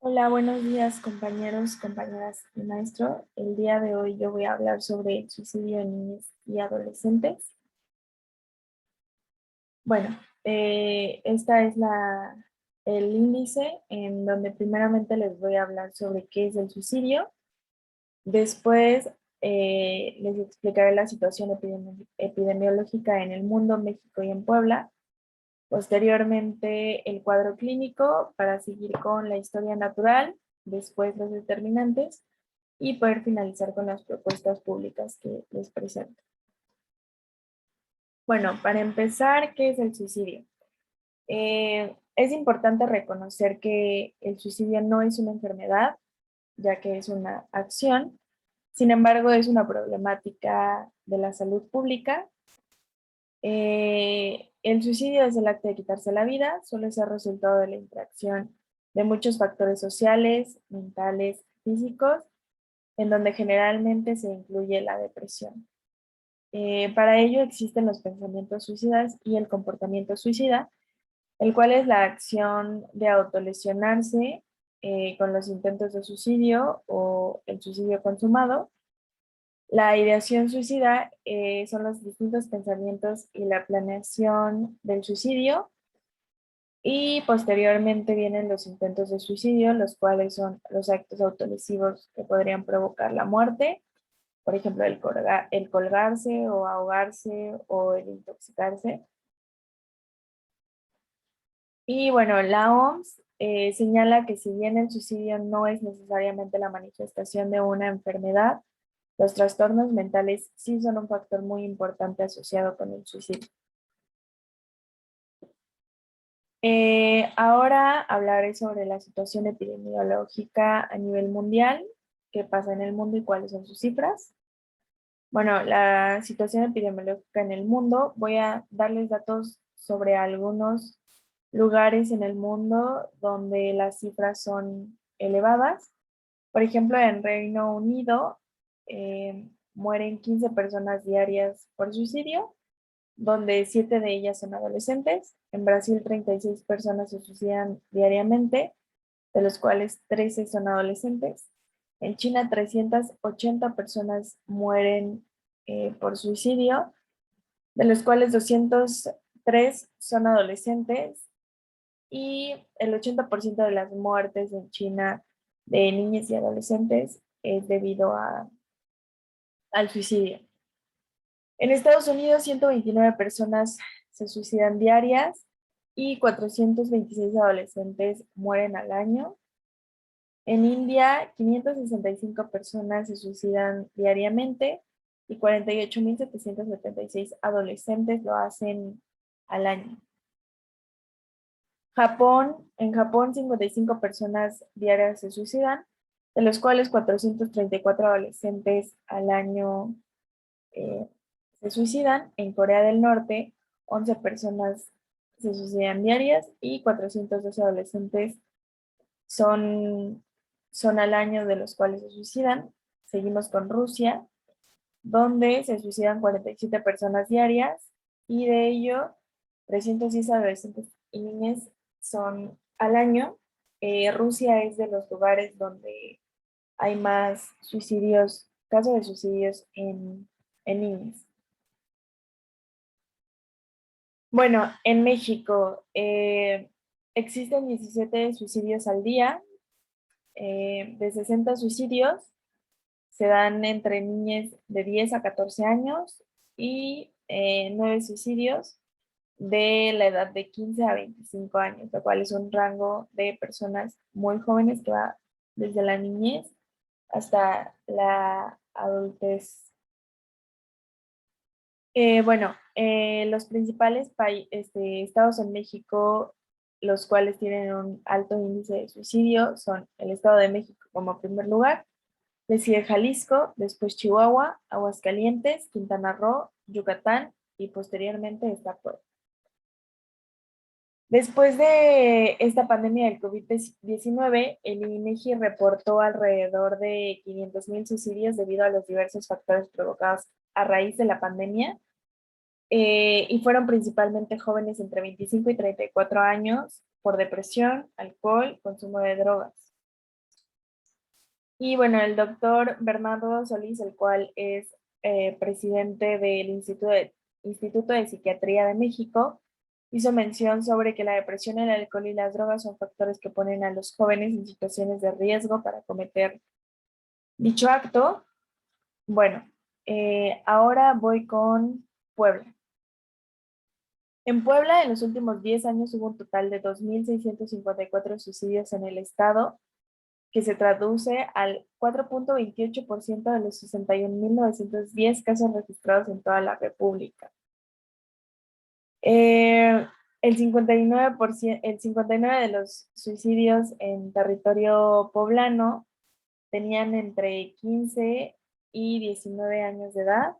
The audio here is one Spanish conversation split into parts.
Hola, buenos días compañeros, compañeras y maestro. El día de hoy yo voy a hablar sobre el suicidio en niños y adolescentes. Bueno, esta es el índice en donde primeramente les voy a hablar sobre qué es el suicidio. Después les explicaré la situación epidemiológica en el mundo, México y en Puebla. Posteriormente el cuadro clínico para seguir con la historia natural, después los determinantes y poder finalizar con las propuestas públicas que les presento. Bueno, para empezar, ¿qué es el suicidio? Es importante reconocer que el suicidio no es una enfermedad, ya que es una acción. Sin embargo, es una problemática de la salud pública. El suicidio es el acto de quitarse la vida, suele ser resultado de la interacción de muchos factores sociales, mentales, físicos, en donde generalmente se incluye la depresión. Para ello existen los pensamientos suicidas y el comportamiento suicida, el cual es la acción de autolesionarse con los intentos de suicidio o el suicidio consumado. La ideación suicida son los distintos pensamientos y la planeación del suicidio y posteriormente vienen los intentos de suicidio, los cuales son los actos autolesivos que podrían provocar la muerte, por ejemplo, el colgarse o ahogarse o el intoxicarse. Y bueno, la OMS señala que si bien el suicidio no es necesariamente la manifestación de una enfermedad, los trastornos mentales sí son un factor muy importante asociado con el suicidio. Ahora hablaré sobre la situación epidemiológica a nivel mundial, qué pasa en el mundo y cuáles son sus cifras. Bueno, la situación epidemiológica en el mundo, voy a darles datos sobre algunos lugares en el mundo donde las cifras son elevadas. Por ejemplo, en Reino Unido mueren 15 personas diarias por suicidio, donde 7 de ellas son adolescentes. En Brasil, 36 personas se suicidan diariamente, de los cuales 13 son adolescentes. En China, 380 personas mueren por suicidio, de los cuales 203 son adolescentes y el 80% de las muertes en China de niños y adolescentes es debido al suicidio. En Estados Unidos, 129 personas se suicidan diarias y 426 adolescentes mueren al año. En India, 565 personas se suicidan diariamente y 48.776 adolescentes lo hacen al año. En Japón, 55 personas diarias se suicidan, de los cuales 434 adolescentes al año eh, se suicidan. En Corea del Norte, 11 personas se suicidan diarias y 412 adolescentes son, son al año de los cuales se suicidan. Seguimos con Rusia, donde se suicidan 47 personas diarias y de ello 310 adolescentes y niñas son al año. Rusia es de los lugares donde hay más suicidios, casos de suicidios en niños. Bueno, en México existen 17 suicidios al día. De 60 suicidios se dan entre niñas de 10 a 14 años y 9 suicidios de la edad de 15 a 25 años, lo cual es un rango de personas muy jóvenes que va desde la niñez hasta la adultez. Los principales estados en México, los cuales tienen un alto índice de suicidio, son el Estado de México como primer lugar, le sigue Jalisco, después Chihuahua, Aguascalientes, Quintana Roo, Yucatán y posteriormente está Puebla. Después de esta pandemia del COVID-19, el INEGI reportó alrededor de 500,000 suicidios debido a los diversos factores provocados a raíz de la pandemia, y fueron principalmente jóvenes entre 25 y 34 años por depresión, alcohol, consumo de drogas. Y bueno, el doctor Bernardo Solís, el cual es presidente del Instituto de Psiquiatría de México, hizo mención sobre que la depresión, el alcohol y las drogas son factores que ponen a los jóvenes en situaciones de riesgo para cometer dicho acto. Bueno, ahora voy con Puebla. En Puebla, en los últimos 10 años hubo un total de 2.654 suicidios en el estado, que se traduce al 4.28% de los 61.910 casos registrados en toda la República. Eh, el 59%, el 59 de los suicidios en territorio poblano tenían entre 15 y 19 años de edad.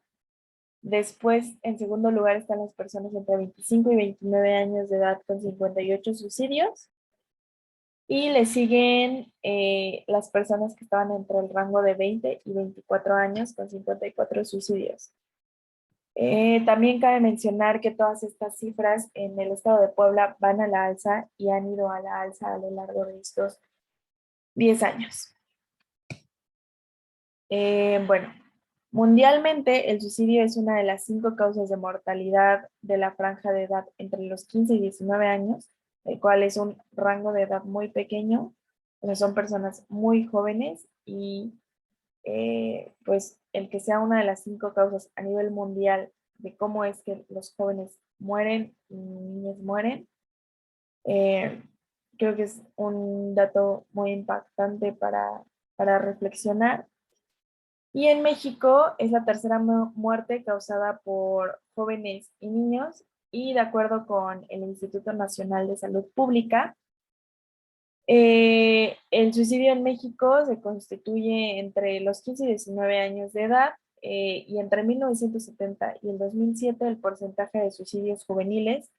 Después, en segundo lugar, están las personas entre 25 y 29 años de edad con 58 suicidios. Y le siguen las personas que estaban entre el rango de 20 y 24 años con 54 suicidios. También cabe mencionar que todas estas cifras en el estado de Puebla van a la alza y han ido a la alza a lo largo de estos 10 años. Bueno, mundialmente el suicidio es una de las 5 causas de mortalidad de la franja de edad entre los 15 y 19 años, el cual es un rango de edad muy pequeño, o sea, son personas muy jóvenes y pues el que sea una de las 5 causas a nivel mundial de cómo es que los jóvenes mueren y niños mueren, eh, creo que es un dato muy impactante para reflexionar. Y en México es la tercera muerte causada por jóvenes y niños, y de acuerdo con el Instituto Nacional de Salud Pública, el suicidio en México se constituye entre los 15 y 19 años de edad, y entre 1970 y el 2007 el porcentaje de suicidios juveniles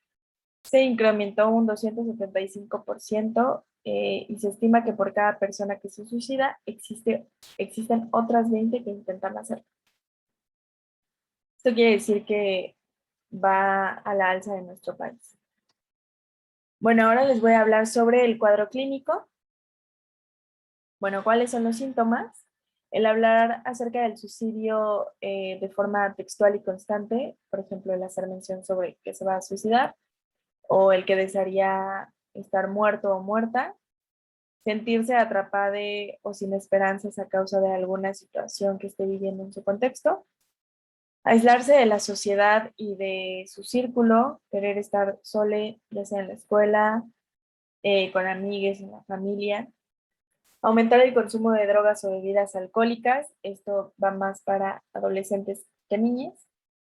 se incrementó un 275%, y se estima que por cada persona que se suicida existen otras 20 que intentan hacerlo. Esto quiere decir que va a la alza de nuestro país. Bueno, ahora les voy a hablar sobre el cuadro clínico. Bueno, ¿cuáles son los síntomas? El hablar acerca del suicidio de forma textual y constante, por ejemplo, el hacer mención sobre que se va a suicidar o el que desearía estar muerto o muerta, sentirse atrapada o sin esperanzas a causa de alguna situación que esté viviendo en su contexto, aislarse de la sociedad y de su círculo, querer estar sole, ya sea en la escuela, con amigues, en la familia, aumentar el consumo de drogas o bebidas alcohólicas, esto va más para adolescentes que niñas,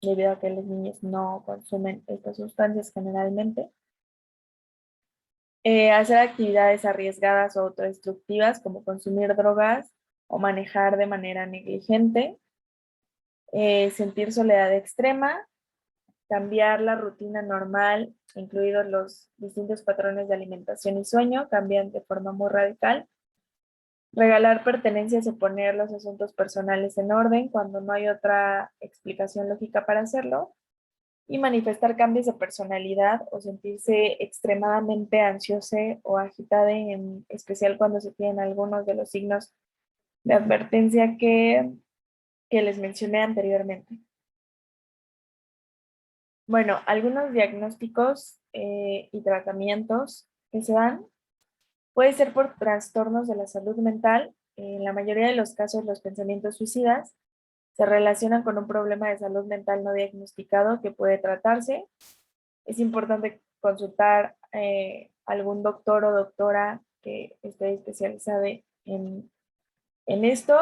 debido a que los niños no consumen estas sustancias generalmente. Hacer actividades arriesgadas o autodestructivas como consumir drogas o manejar de manera negligente, sentir soledad extrema, cambiar la rutina normal, incluidos los distintos patrones de alimentación y sueño, cambian de forma muy radical. Regalar pertenencias o poner los asuntos personales en orden cuando no hay otra explicación lógica para hacerlo. Y manifestar cambios de personalidad o sentirse extremadamente ansiosa o agitada, en especial cuando se tienen algunos de los signos de advertencia que les mencioné anteriormente. Bueno, algunos diagnósticos y tratamientos que se dan puede ser por trastornos de la salud mental. En la mayoría de los casos, los pensamientos suicidas se relacionan con un problema de salud mental no diagnosticado que puede tratarse. Es importante consultar algún doctor o doctora que esté especializada en esto,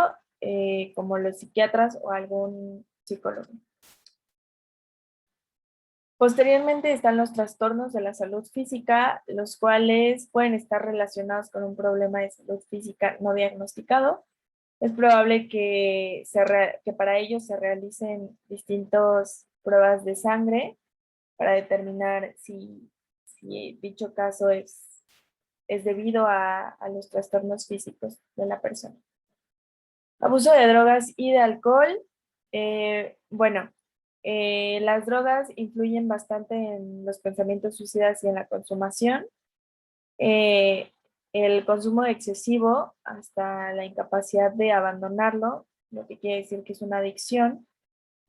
como los psiquiatras o algún psicólogo. Posteriormente están los trastornos de la salud física, los cuales pueden estar relacionados con un problema de salud física no diagnosticado. Es probable que para ello se realicen distintas pruebas de sangre para determinar si dicho caso es debido a los trastornos físicos de la persona. Abuso de drogas y de alcohol. Bueno, las drogas influyen bastante en los pensamientos suicidas y en la consumación. el consumo excesivo hasta la incapacidad de abandonarlo, lo que quiere decir que es una adicción,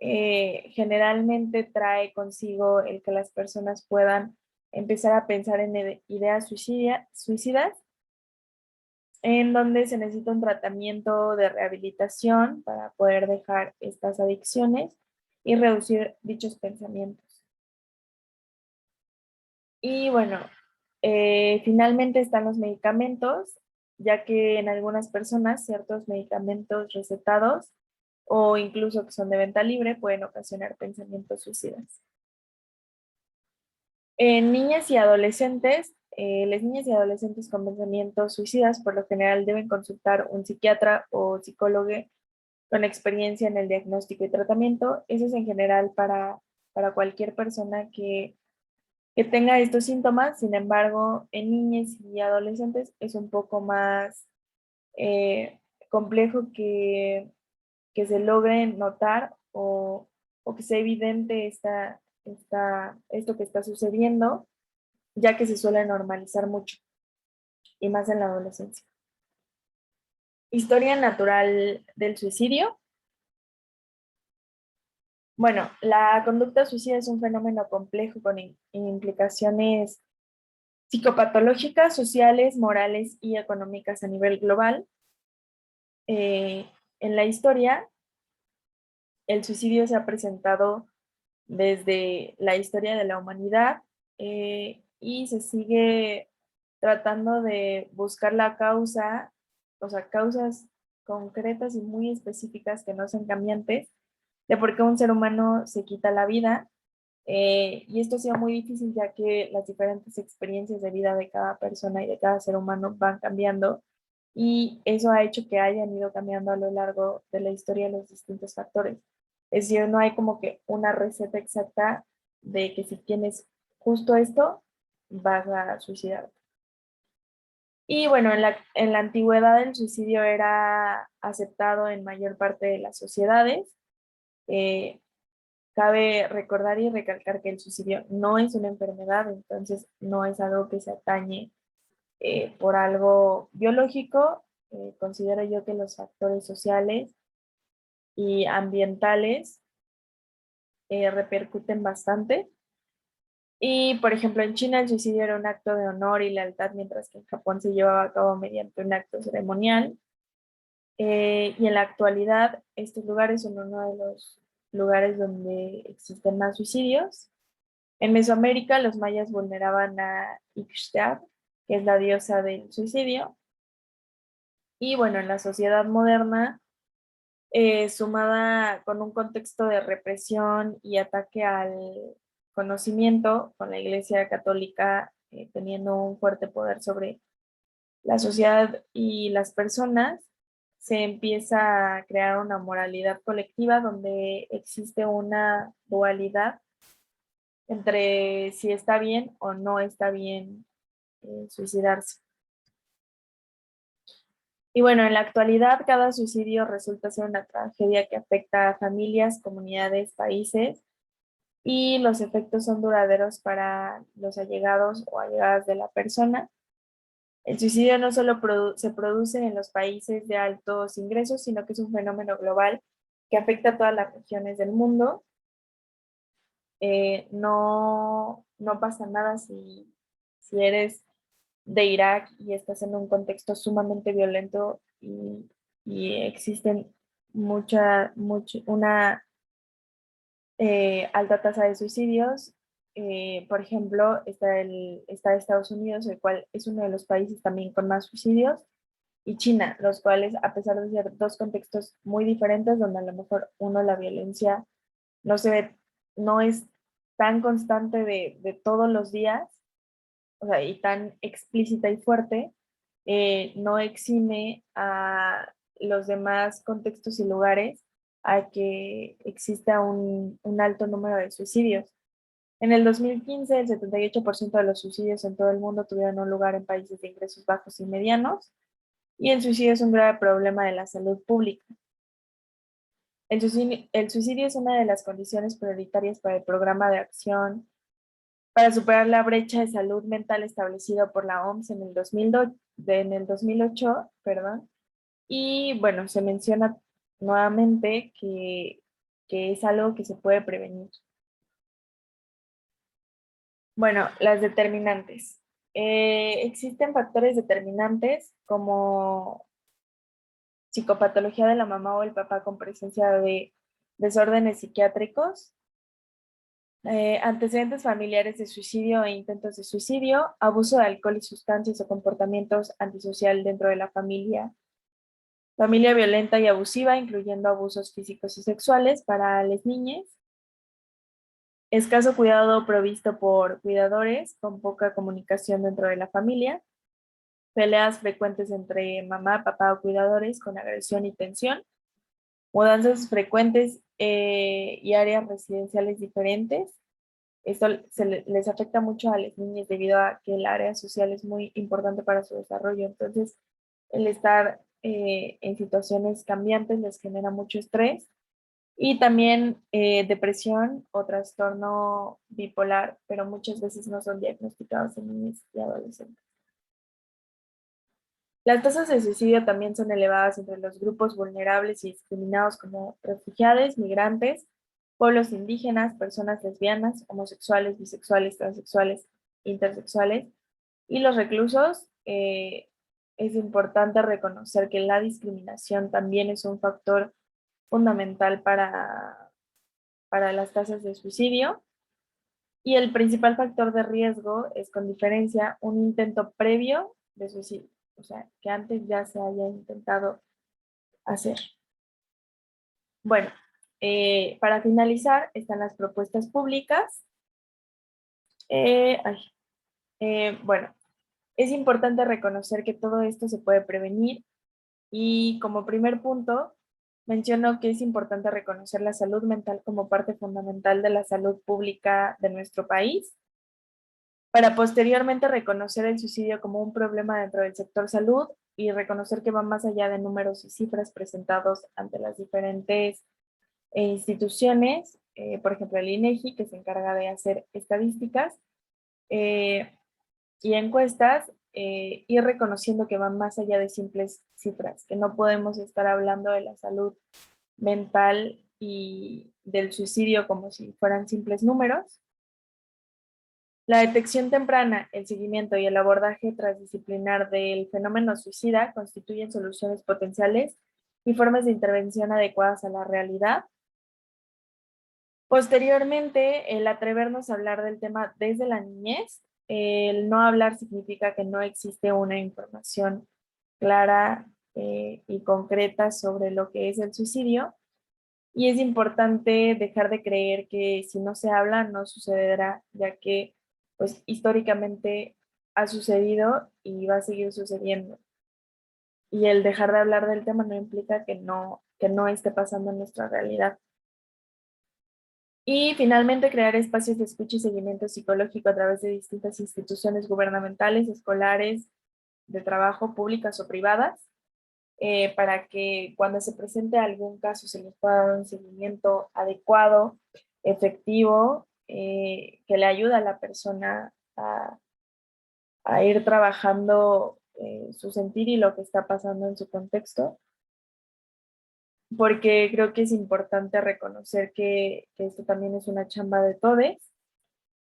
generalmente trae consigo el que las personas puedan empezar a pensar en ideas suicidas, en donde se necesita un tratamiento de rehabilitación para poder dejar estas adicciones y reducir dichos pensamientos. Y bueno, finalmente están los medicamentos, ya que en algunas personas ciertos medicamentos recetados o incluso que son de venta libre pueden ocasionar pensamientos suicidas. En niñas y adolescentes, las niñas y adolescentes con pensamientos suicidas por lo general deben consultar un psiquiatra o psicólogo con experiencia en el diagnóstico y tratamiento. Eso es en general para cualquier persona que tenga estos síntomas. Sin embargo, en niñas y adolescentes es un poco más eh, complejo que se logre notar o que sea evidente esto que está sucediendo, ya que se suele normalizar mucho, y más en la adolescencia. Historia natural del suicidio. Bueno, la conducta suicida es un fenómeno complejo con implicaciones psicopatológicas, sociales, morales y económicas a nivel global. En la historia, el suicidio se ha presentado desde la historia de la humanidad, y se sigue tratando de buscar la causa, o sea, causas concretas y muy específicas que no sean cambiantes, de por qué un ser humano se quita la vida. Y esto ha sido muy difícil ya que las diferentes experiencias de vida de cada persona y de cada ser humano van cambiando, y eso ha hecho que hayan ido cambiando a lo largo de la historia los distintos factores. Es decir, no hay como que una receta exacta de que si tienes justo esto, vas a suicidarte. Y bueno, en la antigüedad el suicidio era aceptado en mayor parte de las sociedades. Eh, Cabe recordar y recalcar que el suicidio no es una enfermedad, entonces no es algo que se atañe por algo biológico. Considero yo que los factores sociales y ambientales repercuten bastante. Y, por ejemplo, en China el suicidio era un acto de honor y lealtad, mientras que en Japón se llevaba a cabo mediante un acto ceremonial. Y en la actualidad, estos lugares son uno de los lugares donde existen más suicidios. En Mesoamérica, los mayas veneraban a Ixtla, que es la diosa del suicidio. Y bueno, en la sociedad moderna, sumada con un contexto de represión y ataque al conocimiento, con la Iglesia Católica teniendo un fuerte poder sobre la sociedad y las personas, se empieza a crear una moralidad colectiva donde existe una dualidad entre si está bien o no está bien suicidarse. Y bueno, en la actualidad cada suicidio resulta ser una tragedia que afecta a familias, comunidades, países, y los efectos son duraderos para los allegados o allegadas de la persona. El suicidio no solo se produce en los países de altos ingresos, sino que es un fenómeno global que afecta a todas las regiones del mundo. No pasa nada si eres de Irak y estás en un contexto sumamente violento y existen una alta tasa de suicidios. Por ejemplo, está Estados Unidos, el cual es uno de los países también con más suicidios, y China, los cuales, a pesar de ser dos contextos muy diferentes, donde a lo mejor uno la violencia no se ve, no es tan constante de todos los días, o sea, y tan explícita y fuerte, no exime a los demás contextos y lugares a que exista un alto número de suicidios. En el 2015, el 78% de los suicidios en todo el mundo tuvieron un lugar en países de ingresos bajos y medianos, y el suicidio es un grave problema de la salud pública. El suicidio es una de las condiciones prioritarias para el Programa de Acción para superar la brecha de salud mental establecida por la OMS en el 2008, perdón. Y bueno, se menciona nuevamente que es algo que se puede prevenir. Bueno, las determinantes. Existen factores determinantes como psicopatología de la mamá o el papá con presencia de desórdenes psiquiátricos, antecedentes familiares de suicidio e intentos de suicidio, abuso de alcohol y sustancias o comportamientos antisocial dentro de la familia, familia violenta y abusiva, incluyendo abusos físicos y sexuales para las niñas, escaso cuidado provisto por cuidadores con poca comunicación dentro de la familia, peleas frecuentes entre mamá, papá o cuidadores con agresión y tensión, mudanzas frecuentes y áreas residenciales diferentes. Esto les afecta mucho a las niñas debido a que el área social es muy importante para su desarrollo. Entonces, el estar en situaciones cambiantes les genera mucho estrés y también depresión o trastorno bipolar, pero muchas veces no son diagnosticados en niños y adolescentes. Las tasas de suicidio también son elevadas entre los grupos vulnerables y discriminados como refugiados, migrantes, pueblos indígenas, personas lesbianas, homosexuales, bisexuales, transexuales, intersexuales y los reclusos. Es importante reconocer que la discriminación también es un factor fundamental para las tasas de suicidio. Y el principal factor de riesgo es, con diferencia, un intento previo de suicidio, o sea, que antes ya se haya intentado hacer. Bueno, para finalizar, están las propuestas públicas. Eh, ay, bueno, es importante reconocer que todo esto se puede prevenir y como primer punto, menciono que es importante reconocer la salud mental como parte fundamental de la salud pública de nuestro país, para posteriormente reconocer el suicidio como un problema dentro del sector salud y reconocer que va más allá de números y cifras presentados ante las diferentes instituciones, por ejemplo el INEGI, que se encarga de hacer estadísticas eh, y encuestas, y reconociendo que van más allá de simples cifras, que no podemos estar hablando de la salud mental y del suicidio como si fueran simples números. La detección temprana, el seguimiento y el abordaje transdisciplinar del fenómeno suicida constituyen soluciones potenciales y formas de intervención adecuadas a la realidad. Posteriormente, el atrevernos a hablar del tema desde la niñez. El no hablar significa que no existe una información clara y concreta sobre lo que es el suicidio. Y es importante dejar de creer que si no se habla no sucederá, ya que pues históricamente ha sucedido y va a seguir sucediendo. Y el dejar de hablar del tema no implica que no esté pasando en nuestra realidad. Y finalmente, crear espacios de escucha y seguimiento psicológico a través de distintas instituciones gubernamentales, escolares, de trabajo, públicas o privadas, para que cuando se presente algún caso se les pueda dar un seguimiento adecuado, efectivo, que le ayude a la persona a ir trabajando su sentir y lo que está pasando en su contexto, porque creo que es importante reconocer que esto también es una chamba de todos.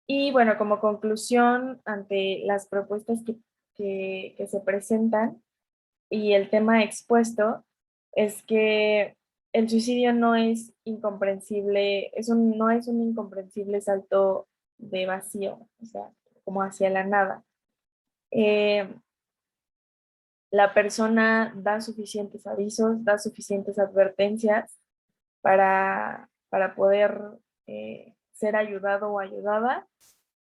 Y bueno, como conclusión, ante las propuestas que se presentan, y el tema expuesto es que el suicidio no es incomprensible, no es un incomprensible salto de vacío, o sea, como hacia la nada. Eh, la persona da suficientes avisos, da suficientes advertencias para poder ser ayudado o ayudada,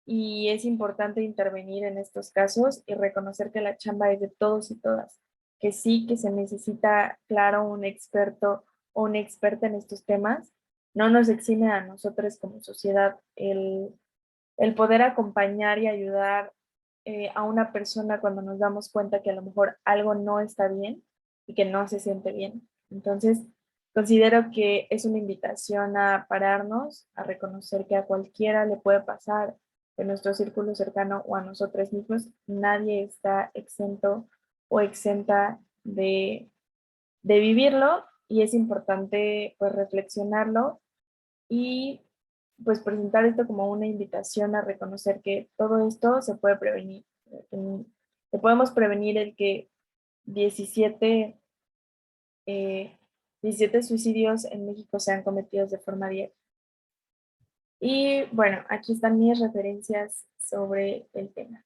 y es importante intervenir en estos casos y reconocer que la chamba es de todos y todas, que sí que se necesita, claro, un experto o una experta en estos temas. No nos exime a nosotros como sociedad el poder acompañar y ayudar a una persona cuando nos damos cuenta que a lo mejor algo no está bien y que no se siente bien. Entonces, considero que es una invitación a pararnos, a reconocer que a cualquiera le puede pasar de nuestro círculo cercano o a nosotros mismos, nadie está exento o exenta de vivirlo y es importante pues reflexionarlo y pues presentar esto como una invitación a reconocer que todo esto se puede prevenir. Que podemos prevenir el que 17, eh, 17 suicidios en México sean cometidos de forma diaria. Y bueno, aquí están mis referencias sobre el tema.